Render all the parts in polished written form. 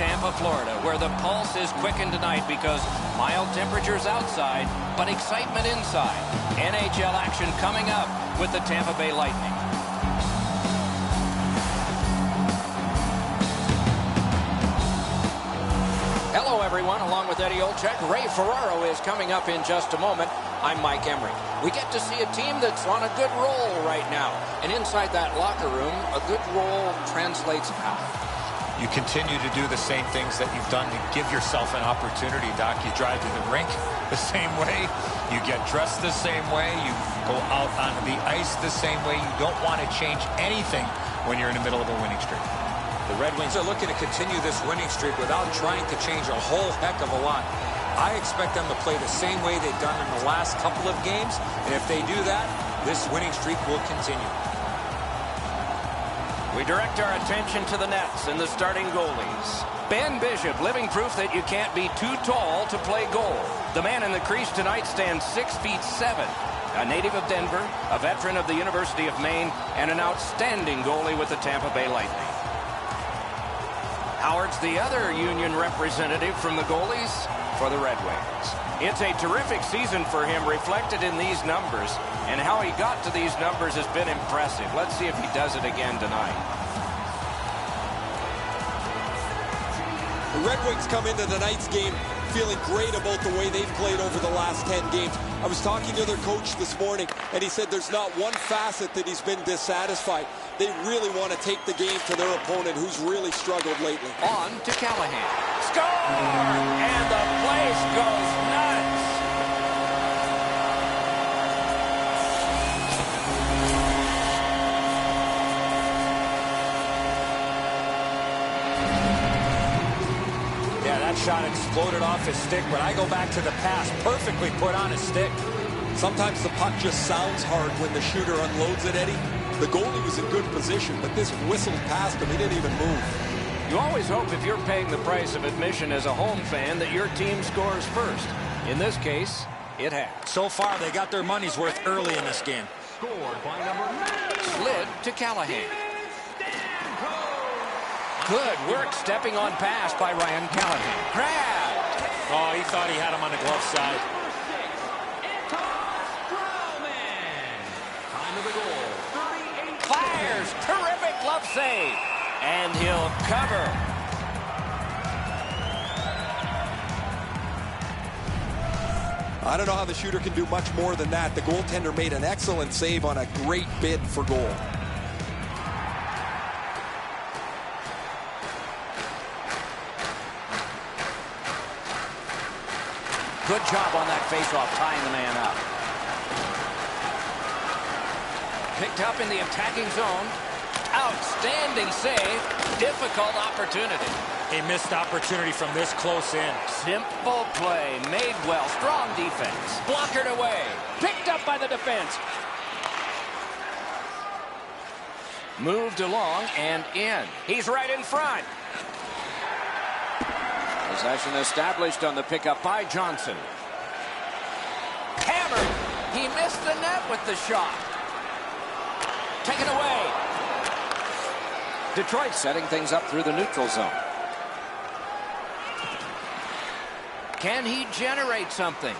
Tampa, Florida, where the pulse is quickened tonight because mild temperatures outside, but excitement inside. NHL action coming up with the Tampa Bay Lightning. Hello, everyone. Along with Eddie Olczyk, Ray Ferraro is coming up in just a moment. I'm Mike Emery. We get to see a team that's on a good roll right now. And inside that locker room, a good roll translates how? You continue to do the same things that you've done to give yourself an opportunity, Doc. You drive to the rink the same way. You get dressed the same way. You go out onto the ice the same way. You don't want to change anything when you're in the middle of a winning streak. The Red Wings are looking to continue this winning streak without trying to change a whole heck of a lot. I expect them to play the same way they've done in the last couple of games, and if they do that, this winning streak will continue. We direct our attention to the nets and the starting goalies. Ben Bishop, living proof that you can't be too tall to play goal. The man in the crease tonight stands 6'7". A native of Denver, a veteran of the University of Maine, and an outstanding goalie with the Tampa Bay Lightning. Howard's the other Union representative from the goalies for the Red Wings. It's a terrific season for him, reflected in these numbers, and how he got to these numbers has been impressive. Let's see if he does it again tonight. The Red Wings come into tonight's game feeling great about the way they've played over the last 10 games. I was talking to their coach this morning, and he said there's not one facet that he's been dissatisfied. They really want to take the game to their opponent, who's really struggled lately. On to Callahan. Score! And the place goes nuts. Yeah, that shot exploded off his stick, but I go back to the pass. Perfectly put on his stick. Sometimes the puck just sounds hard when the shooter unloads it, Eddie. The goalie was in good position, but this whistled past him. He didn't even move. You always hope if you're paying the price of admission as a home fan that your team scores first. In this case, it has. So far, they got their money's worth early in this game. Scored by number 9. Slid to Callahan. Good work stepping on pass by Ryan Callahan. Grab! Oh, he thought he had him on the glove side. Fires! Terrific glove save! And he'll cover. I don't know how the shooter can do much more than that. The goaltender made an excellent save on a great bid for goal. Good job on that faceoff, tying the man up. Picked up in the attacking zone. Outstanding save. Difficult opportunity. A missed opportunity from this close in. Simple play. Made well. Strong defense. Blockered away. Picked up by the defense. Moved along and in. He's right in front. Possession established on the pickup by Johnson. Hammered. He missed the net with the shot. Taken away. Detroit setting things up through the neutral zone. Can he generate something?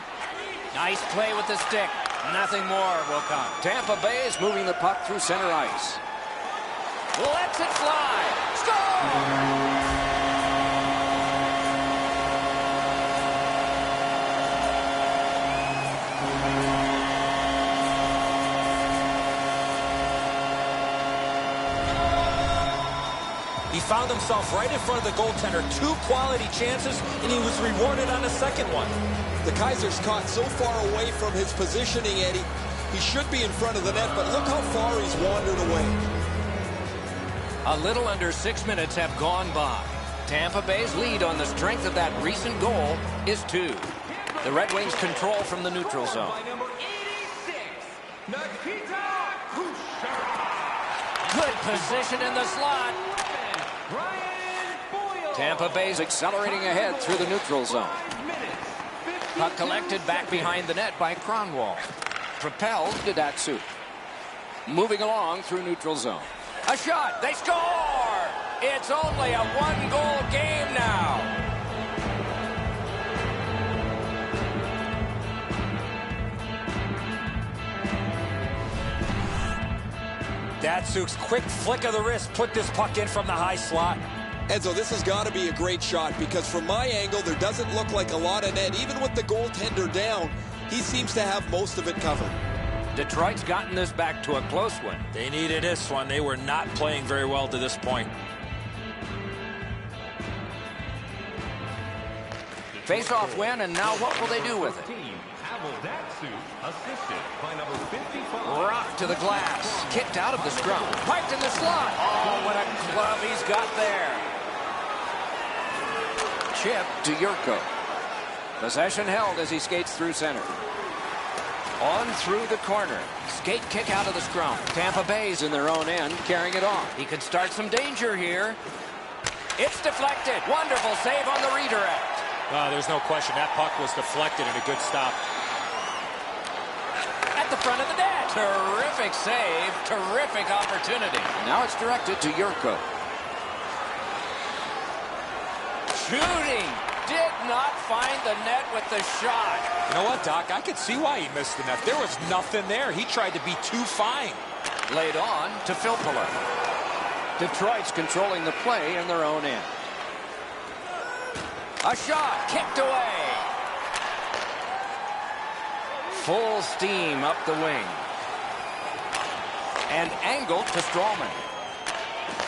Nice play with the stick. Nothing more will come. Tampa Bay is moving the puck through center ice. Lets it fly. Score! He found himself right in front of the goaltender. 2 quality chances, and he was rewarded on the second one. The Kaiser's caught so far away from his positioning, Eddie. He should be in front of the net, but look how far he's wandered away. A little under 6 minutes have gone by. Tampa Bay's lead on the strength of that recent goal is 2. The Red Wings control from the neutral zone. Good position in the slot. Tampa Bay's accelerating ahead through the neutral zone. Puck collected back behind the net by Kronwall. Propelled to Datsyuk. Moving along through neutral zone. A shot. They score! It's only a one-goal game now. Datsuk's quick flick of the wrist put this puck in from the high slot. Enzo, this has got to be a great shot because from my angle, there doesn't look like a lot of net. Even with the goaltender down, he seems to have most of it covered. Detroit's gotten this back to a close one. They needed this one. They were not playing very well to this point. Face-off win, and now what will they do with it? Rock to the glass. Kicked out of the scrum. Piped in the slot. Oh, what a glove he's got there. Chip to Yurko. Possession held as he skates through center. On through the corner. Skate kick out of the scrum. Tampa Bay's in their own end, carrying it on. He could start some danger here. It's deflected. Wonderful save on the redirect. There's no question. That puck was deflected and a good stop. At the front of the net. Terrific save. Terrific opportunity. Now it's directed to Yurko. Shooting. Did not find the net with the shot. You know what, Doc? I could see why he missed the net. There was nothing there. He tried to be too fine. Laid on to Filppula. Detroit's controlling the play in their own end. A shot kicked away. Full steam up the wing. And angled to Strawman.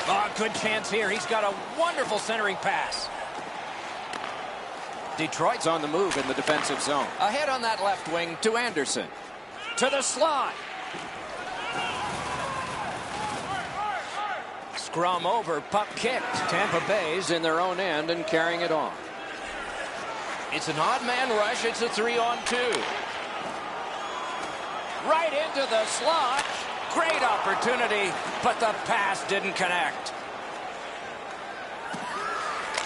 Oh, good chance here. He's got a wonderful centering pass. Detroit's on the move in the defensive zone. Ahead on that left wing to Anderson. To the slot. Scrum over, puck kicked. Tampa Bay's in their own end and carrying it on. It's an odd man rush. It's a 3-on-2. Right into the slot. Great opportunity, but the pass didn't connect.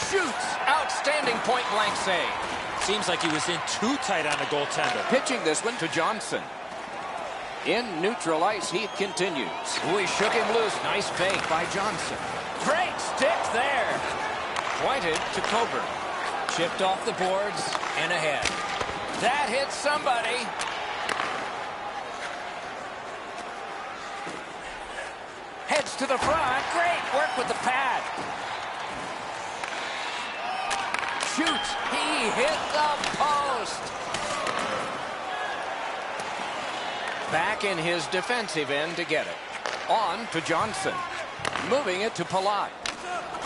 Shoots. Outstanding point-blank save. Seems like he was in too tight on the goaltender. Pitching this one to Johnson. In neutral ice, he continues. Ooh, he shook him loose. Nice fake by Johnson. Great stick there. Pointed to Coburn. Chipped off the boards and ahead. That hits somebody. Heads to the front. Great work with the pad. Shoots. He hit the post. Back in his defensive end to get it. On to Johnson. Moving it to Palat.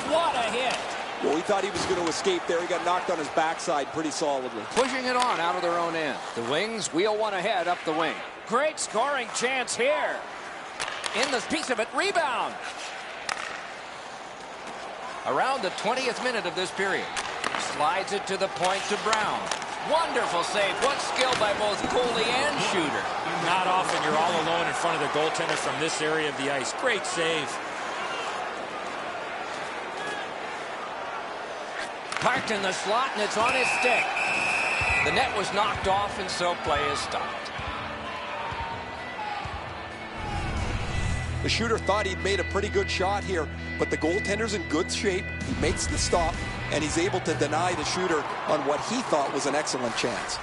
What a hit. Well, he thought he was going to escape there. He got knocked on his backside pretty solidly. Pushing it on out of their own end. The Wings wheel one ahead up the wing. Great scoring chance here. In this piece of it. Rebound. Around the 20th minute of this period. Slides it to the point to Brown. Wonderful save. What skill by both goalie and shooter. Not often you're all alone in front of the goaltender from this area of the ice. Great save. Parked in the slot, and it's on his stick. The net was knocked off, and so play is stopped. The shooter thought he'd made a pretty good shot here, but the goaltender's in good shape. He makes the stop, and he's able to deny the shooter on what he thought was an excellent chance.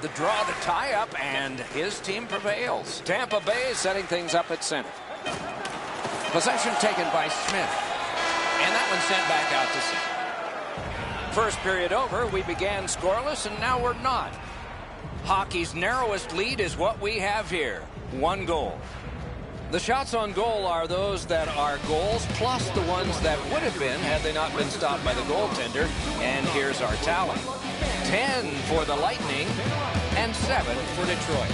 The draw, the tie-up, and his team prevails. Tampa Bay is setting things up at center. Possession taken by Smith. And that one sent back out to center. First period over, we began scoreless, and now we're not. Hockey's narrowest lead is what we have here. 1 goal. The shots on goal are those that are goals, plus the ones that would have been had they not been stopped by the goaltender. And here's our tally. 10 for the Lightning and 7 for Detroit.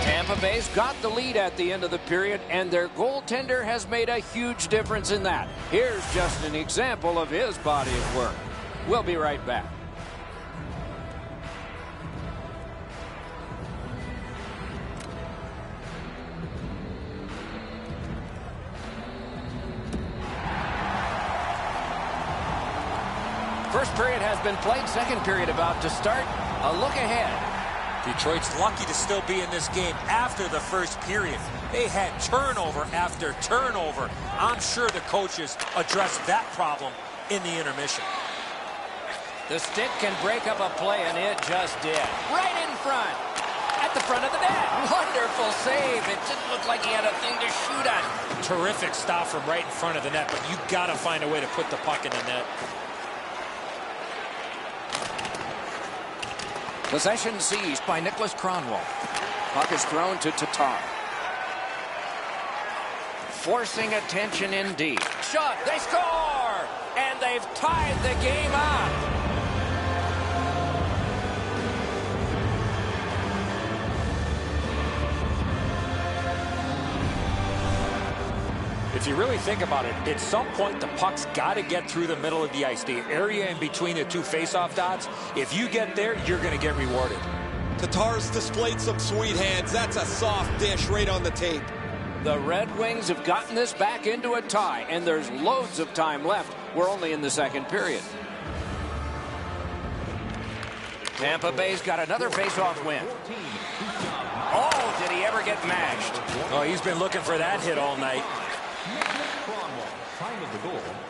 Tampa Bay's got the lead at the end of the period, and their goaltender has made a huge difference in that. Here's just an example of his body of work. We'll be right back. First period has been played. Second period about to start. A look ahead. Detroit's lucky to still be in this game after the first period. They had turnover after turnover. I'm sure the coaches addressed that problem in the intermission. The stick can break up a play, and it just did. Right in front. At the front of the net. Wonderful save. It didn't look like he had a thing to shoot at. Terrific stop from right in front of the net, but you got to find a way to put the puck in the net. Possession seized by Nicholas Kronwall. Puck is thrown to Tatar. Forcing attention indeed. Shot. They score! And they've tied the game up. If you really think about it, at some point the puck's got to get through the middle of the ice, the area in between the two face-off dots. If you get there, you're going to get rewarded. Tatar's displayed some sweet hands. That's a soft dish right on the tape. The Red Wings have gotten this back into a tie, and there's loads of time left. We're only in the second period. Tampa Bay's got another face-off win. Oh, did he ever get mashed? Oh, he's been looking for that hit all night.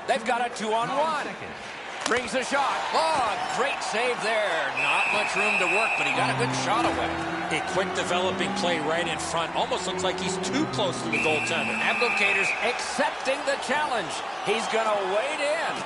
They've got a 2-on-1. Brings a shot. Oh, great save there. Not much room to work, but he got a good shot away. A quick developing play right in front. Almost looks like he's too close to the goaltender. Abdelkader's accepting the challenge. He's going to wade in.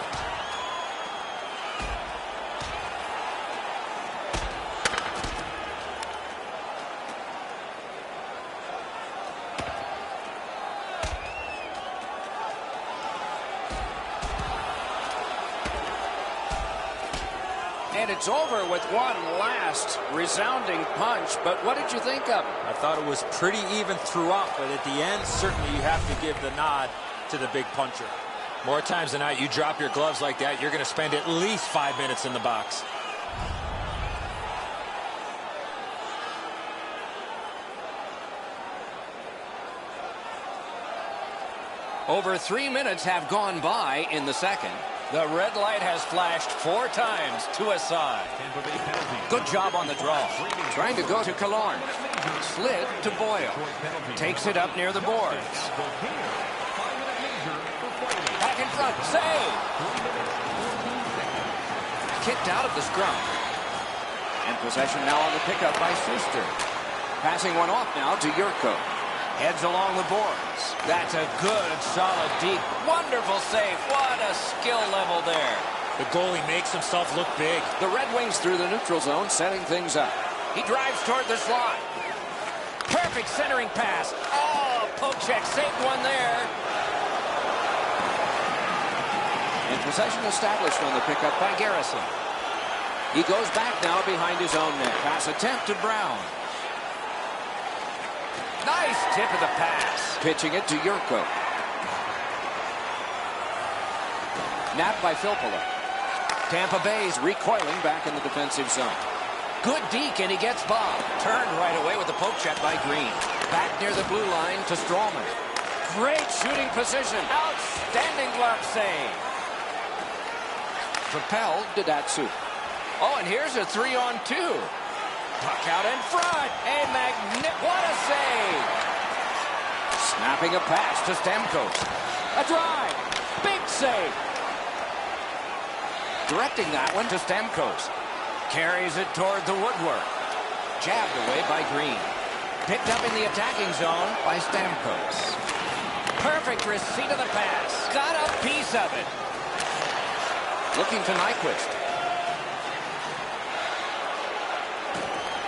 And it's over with one last resounding punch. But what did you think of it? I thought it was pretty even throughout, but at the end, certainly you have to give the nod to the big puncher. More times than not, you drop your gloves like that, you're going to spend at least 5 minutes in the box. Over 3 minutes have gone by in the second. The red light has flashed 4 times to a side. Good job on the draw. Trying to go to Killorn. Slid to Boyle. Takes it up near the boards. Back in front. Save. Kicked out of the scrum. And possession now on the pickup by Schuster. Passing one off now to Yurko. Heads along the boards. That's a good, solid, deep, wonderful save. What a skill level there. The goalie makes himself look big. The Red Wings through the neutral zone, setting things up. He drives toward the slot. Perfect centering pass. Oh, poke check, saved one there. And possession established on the pickup by Garrison. He goes back now behind his own net. Pass attempt to Brown. Nice tip of the pass. Pitching it to Yurko. Napped by Filppula. Tampa Bay's recoiling back in the defensive zone. Good deke, and he gets Bob. Turned right away with the poke check by Green. Back near the blue line to Strawman. Great shooting position. Outstanding glove save. Propelled to Datsyuk. Oh, and here's a 3-on-2. Puck out in front. What a save. Snapping a pass to Stamkos. A drive. Big save. Directing that one to Stamkos. Carries it toward the woodwork. Jabbed away by Green. Picked up in the attacking zone by Stamkos. Perfect receipt of the pass. Got a piece of it. Looking to Nyquist.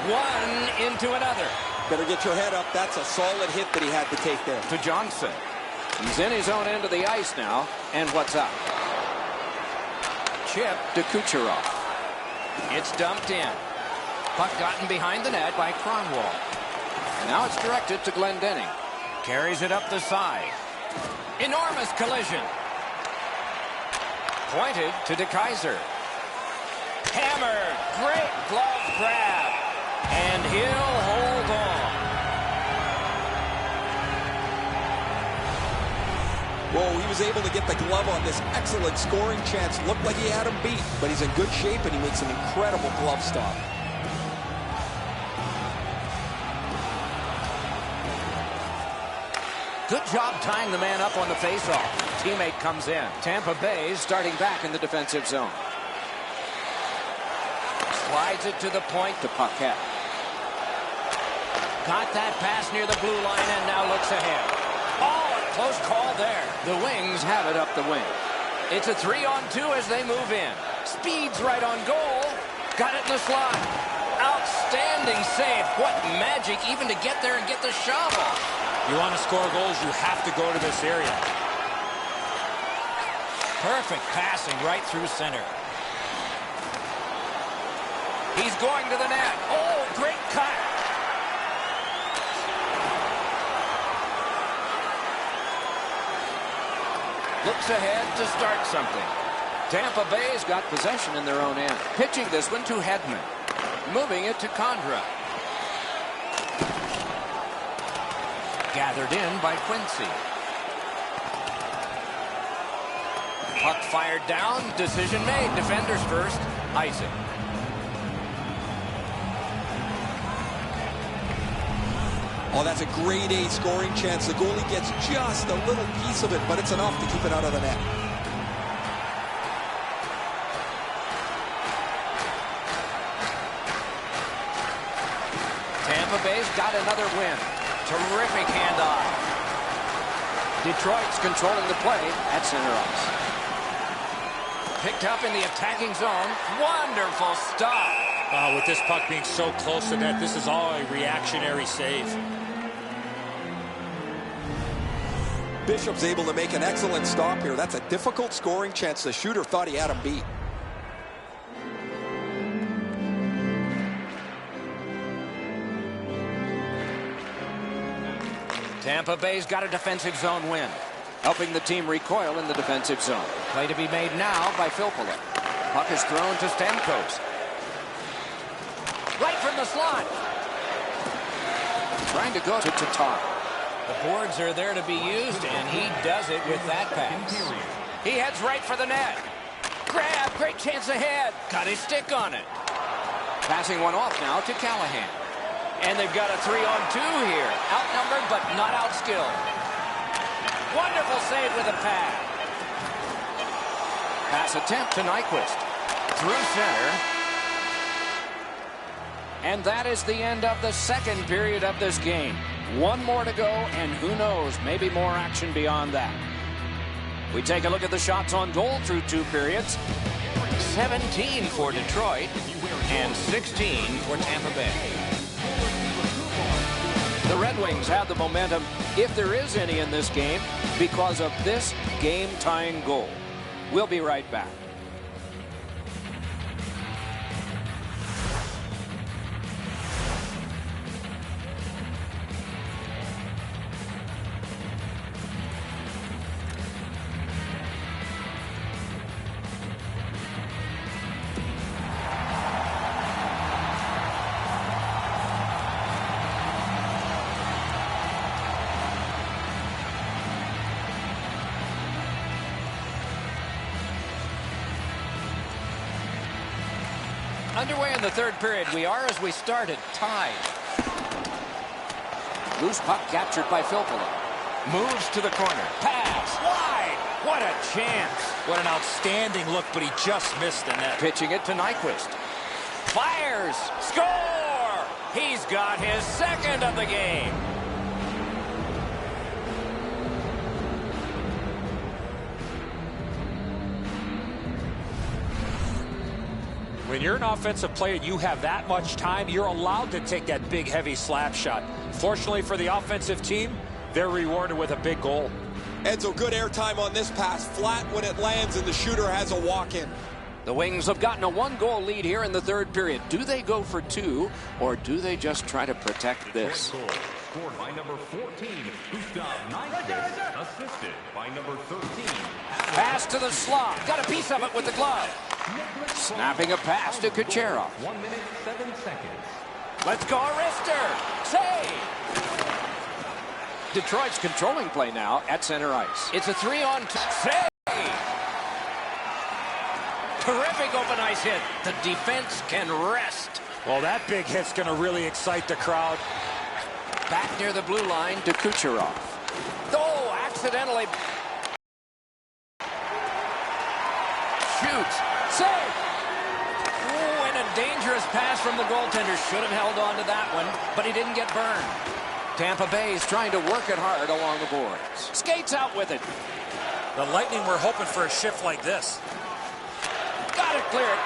One into another. Better get your head up. That's a solid hit that he had to take there. To Johnson. He's in his own end of the ice now. And what's up? Chip to Kucherov. It's dumped in. Puck gotten behind the net by Kronwall. And now it's directed to Glendening. Carries it up the side. Enormous collision. Pointed to DeKaiser. Hammered. Great glove grab. And he'll hold on. Whoa, he was able to get the glove on this excellent scoring chance. Looked like he had him beat, but he's in good shape and he makes an incredible glove stop. Good job tying the man up on the faceoff. Teammate comes in. Tampa Bay starting back in the defensive zone. Slides it to the point to Paquette. Got that pass near the blue line and now looks ahead. Oh, a close call there. The Wings have it up the wing. It's a 3-on-2 as they move in. Speed's right on goal. Got it in the slot. Outstanding save. What magic even to get there and get the shot off. You want to score goals, you have to go to this area. Perfect passing right through center. He's going to the net. Oh, great cut. Looks ahead to start something. Tampa Bay's got possession in their own end. Pitching this one to Hedman. Moving it to Condra. Gathered in by Quincy. Puck fired down. Decision made. Defenders first. Isaac. Oh, that's a grade A scoring chance. The goalie gets just a little piece of it, but it's enough to keep it out of the net. Tampa Bay's got another win. Terrific handoff. Detroit's controlling the play at center ice. Picked up in the attacking zone. Wonderful stop. With this puck being so close to net, this is all a reactionary save. Bishop's able to make an excellent stop here. That's a difficult scoring chance. The shooter thought he had him beat. Tampa Bay's got a defensive zone win, helping the team recoil in the defensive zone. Play to be made now by Filppula. Puck is thrown to Stamkos. Right from the slot. Trying to go to Tatar. The boards are there to be used, and he does it with that pass. He heads right for the net. Grab, great chance ahead. Got his stick on it. Passing one off now to Callahan. And they've got a 3-on-2 here. Outnumbered, but not outskilled. Wonderful save with a pad. Pass attempt to Nyquist. Through center. And that is the end of the second period of this game. One more to go, and who knows, maybe more action beyond that. We take a look at the shots on goal through 2 periods. 17 for Detroit and 16 for Tampa Bay. The Red Wings have the momentum, if there is any in this game, because of this game-tying goal. We'll be right back. Underway in the third period. We are, as we started, tied. Loose puck captured by Filppula. Moves to the corner. Pass. Wide. What a chance. What an outstanding look, but he just missed the net. Pitching it to Nyquist. Fires. Score. He's got his second of the game. When you're an offensive player and you have that much time, you're allowed to take that big, heavy slap shot. Fortunately for the offensive team, they're rewarded with a big goal. Edzo, good airtime on this pass. Flat when it lands, and the shooter has a walk-in. The Wings have gotten a 1-goal lead here in the third period. Do they go for 2, or do they just try to protect this? Scored by number 14, Gustav Nyquist, assisted by number 13. Pass to the slot. Got a piece of it with the glove. Snapping a pass to Kucherov. 1 minute, 7 seconds. Let's go, Arister. Save. Detroit's controlling play now at center ice. It's a 3-on-2. Save. Terrific open ice hit. The defense can rest. Well, that big hit's going to really excite the crowd. Back near the blue line to Kucherov. Oh, accidentally shoots. Save! Oh, and a dangerous pass from the goaltender. Should have held on to that one, but he didn't get burned. Tampa Bay is trying to work it hard along the boards. Skates out with it. The Lightning were hoping for a shift like this. Got it cleared.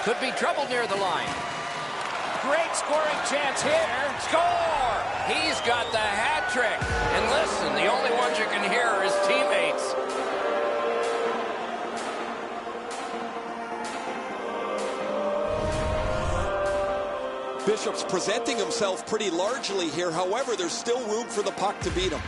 Could be trouble near the line. Great scoring chance here. Score! He's got the hat trick. And listen, the only ones you can hear are his teammates. Bishop's presenting himself pretty largely here. However, there's still room for the puck to beat him.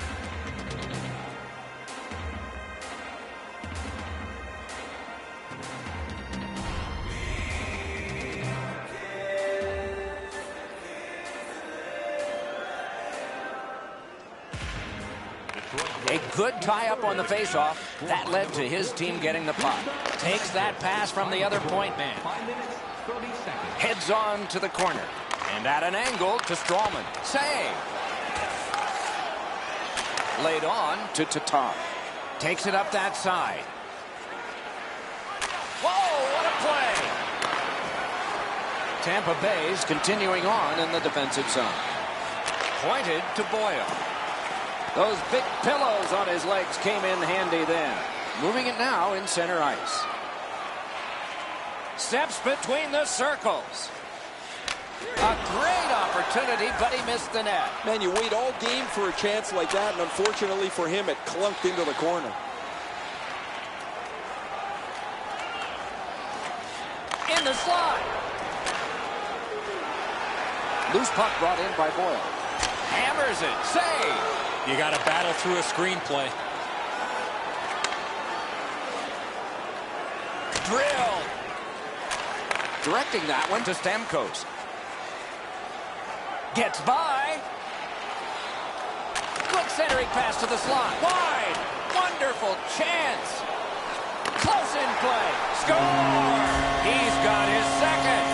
A good tie-up on the face-off. That led to his team getting the puck. Takes that pass from the other point man. 5 minutes, 30 seconds. Heads on to the corner. And at an angle to Strawman. Save. Laid on to Tatar. Takes it up that side. Whoa, what a play! Tampa Bay's continuing on in the defensive zone. Pointed to Boyle. Those big pillows on his legs came in handy then. Moving it now in center ice. Steps between the circles. A great opportunity, but he missed the net. Man, you wait all game for a chance like that, and unfortunately for him, it clunked into the corner. In the slide. Loose puck brought in by Boyle. Hammers it. Save. You got to battle through a screenplay. Drilled. Directing that one to Stamkos. Gets by. Good centering pass to the slot. Wide. Wonderful chance. Close in play. Score! He's got his second.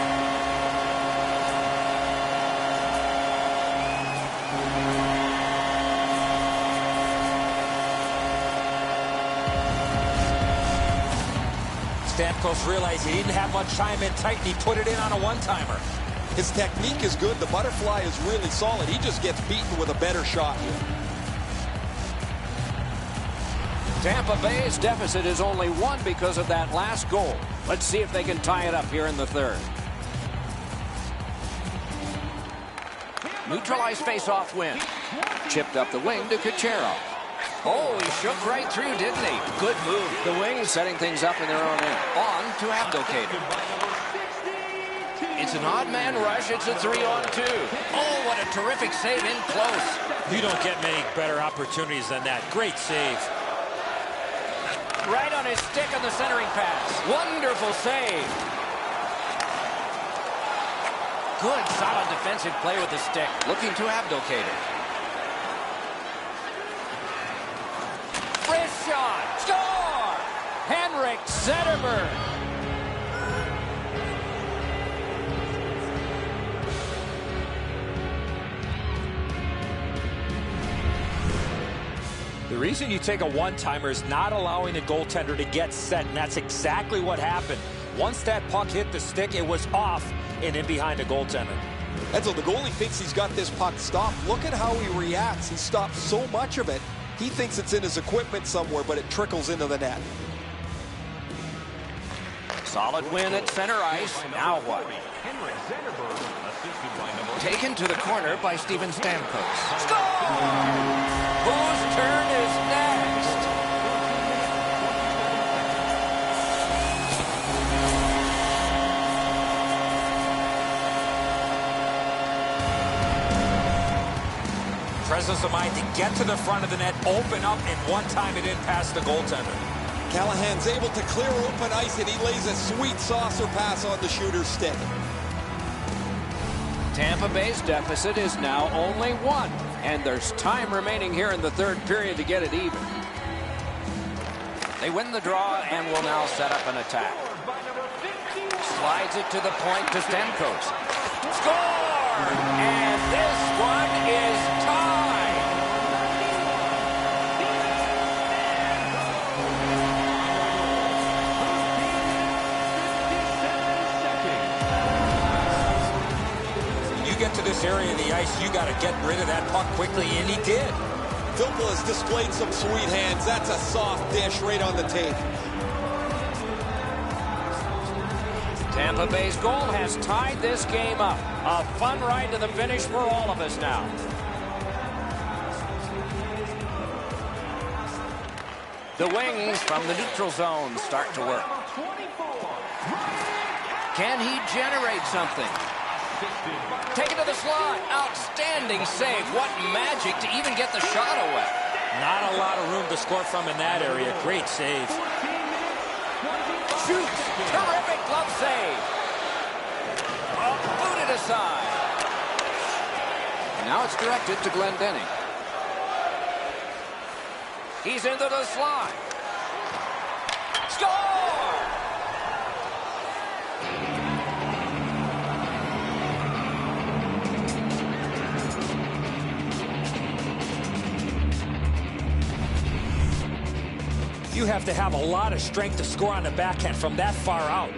Stamkos realized he didn't have much time in tight, and he put it in on a one-timer. His technique is good. The butterfly is really solid. He just gets beaten with a better shot here. Tampa Bay's deficit is only one because of that last goal. Let's see if they can tie it up here in the third. Neutralized face-off win. Chipped up the wing to Kucherov. Oh, he shook right through, didn't he? Good move. The Wings setting things up in their own end. On to Abdelkader. It's an odd man rush. It's a 3-on-2. Oh, what a terrific save in close. You don't get many better opportunities than that. Great save. Right on his stick on the centering pass. Wonderful save. Good, solid defensive play with the stick. Looking to Abdelkader. Wrist shot. Score! Henrik Zetterberg. The reason you take a one-timer is not allowing the goaltender to get set, and that's exactly what happened. Once that puck hit the stick, it was off and in behind the goaltender. And so the goalie thinks he's got this puck stopped. Look at how he reacts. He stops so much of it. He thinks it's in his equipment somewhere, but it trickles into the net. Solid win at center ice. Now what? Taken to the corner by Steven Stamkos. Score! Whose turn is next? Presence of mind to get to the front of the net, open up, and one time it in past the goaltender. Callahan's able to clear open ice, and he lays a sweet saucer pass on the shooter's stick. Tampa Bay's deficit is now only one, and there's time remaining here in the third period to get it even. They win the draw and will now set up an attack. Slides it to the point to Stamkos. Score! And this one is tied. get to this area of the ice, you got to get rid of that puck quickly, and he did. Philpo has displayed some sweet hands. That's a soft dish right on the tape. Tampa Bay's goal has tied this game up. A fun ride to the finish for all of us now. The wings from the neutral zone start to work. Can he generate something? Take it to the slot. Outstanding save. What magic to even get the shot away. Not a lot of room to score from in that area. Great save. Shoots. Terrific glove save. Booted aside. Now it's directed to Glendening. He's into the slot. Score! You have to have a lot of strength to score on the backhand from that far out.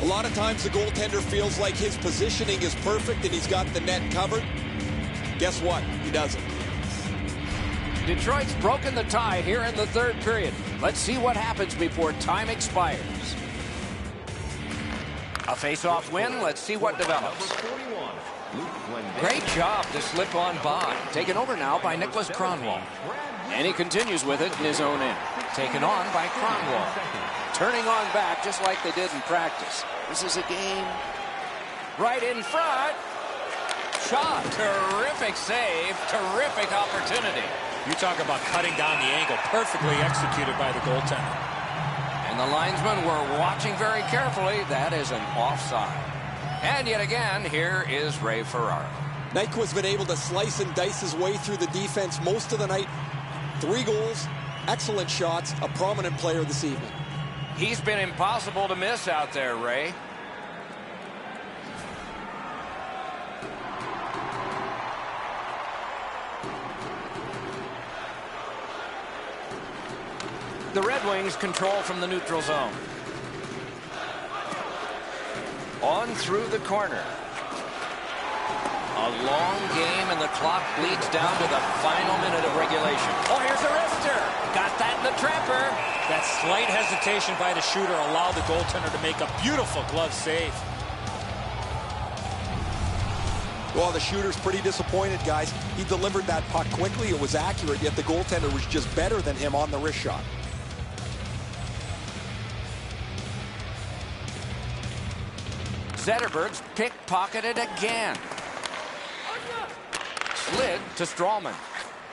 A lot of times the goaltender feels like his positioning is perfect and he's got the net covered. Guess what? He doesn't. Detroit's broken the tie here in the third period. Let's see what happens before time expires. A face-off win. Let's see what develops. Great job to slip on by. Taken over now by Nicholas Kronwall. And he continues with it in his own end. Taken on by Kronwall. Turning on back just like they did in practice. This is a game right in front. Shot. Terrific save. Terrific opportunity. You talk about cutting down the angle. Perfectly executed by the goaltender. And the linesmen were watching very carefully. That is an offside. And yet again, here is Ray Ferraro. Nyquist's been able to slice and dice his way through the defense most of the night. 3 goals, excellent shots, a prominent player this evening. He's been impossible to miss out there, Ray. The Red Wings control from the neutral zone. On through the corner. A long game, and the clock bleeds down to the final minute of regulation. Oh, here's a wrister. Got that in the trapper. That slight hesitation by the shooter allowed the goaltender to make a beautiful glove save. Well, the shooter's pretty disappointed, guys. He delivered that puck quickly. It was accurate, yet the goaltender was just better than him on the wrist shot. Zetterberg's pickpocketed again. Slid to Strawman.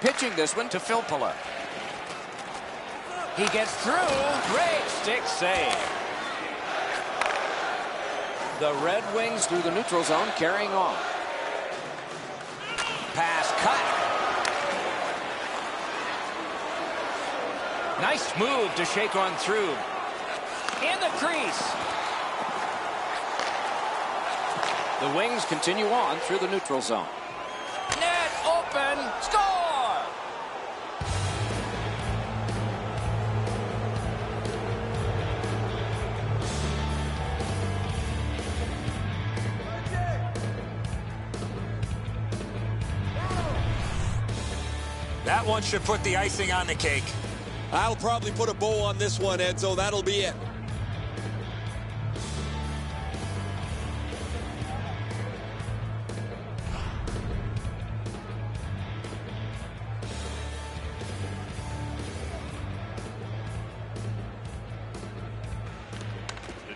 Pitching this one to Filppula. He gets through. Great stick save. The Red Wings through the neutral zone carrying on. Pass cut. Nice move to shake on through. In the crease. The Wings continue on through the neutral zone. Net open. Score! That one should put the icing on the cake. I'll probably put a bow on this one, Edzo. That'll be it.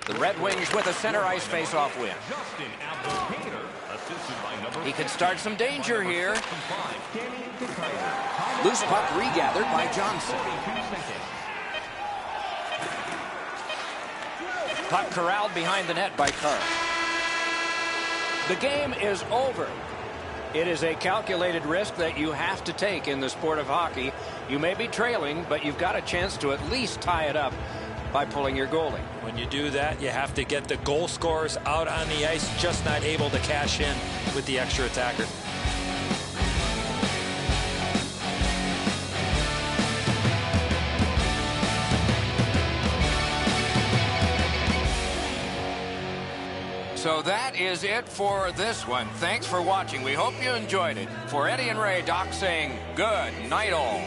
The Red Wings with a center ice face-off win. He can start some danger here. Loose puck regathered by Johnson. Puck corralled behind the net by Carr. The game is over. It is a calculated risk that you have to take in the sport of hockey. You may be trailing, but you've got a chance to at least tie it up by pulling your goalie. When you do that, you have to get the goal scorers out on the ice, just not able to cash in with the extra attacker. So that is it for this one. Thanks for watching. We hope you enjoyed it. For Eddie and Ray, Doc saying good night all.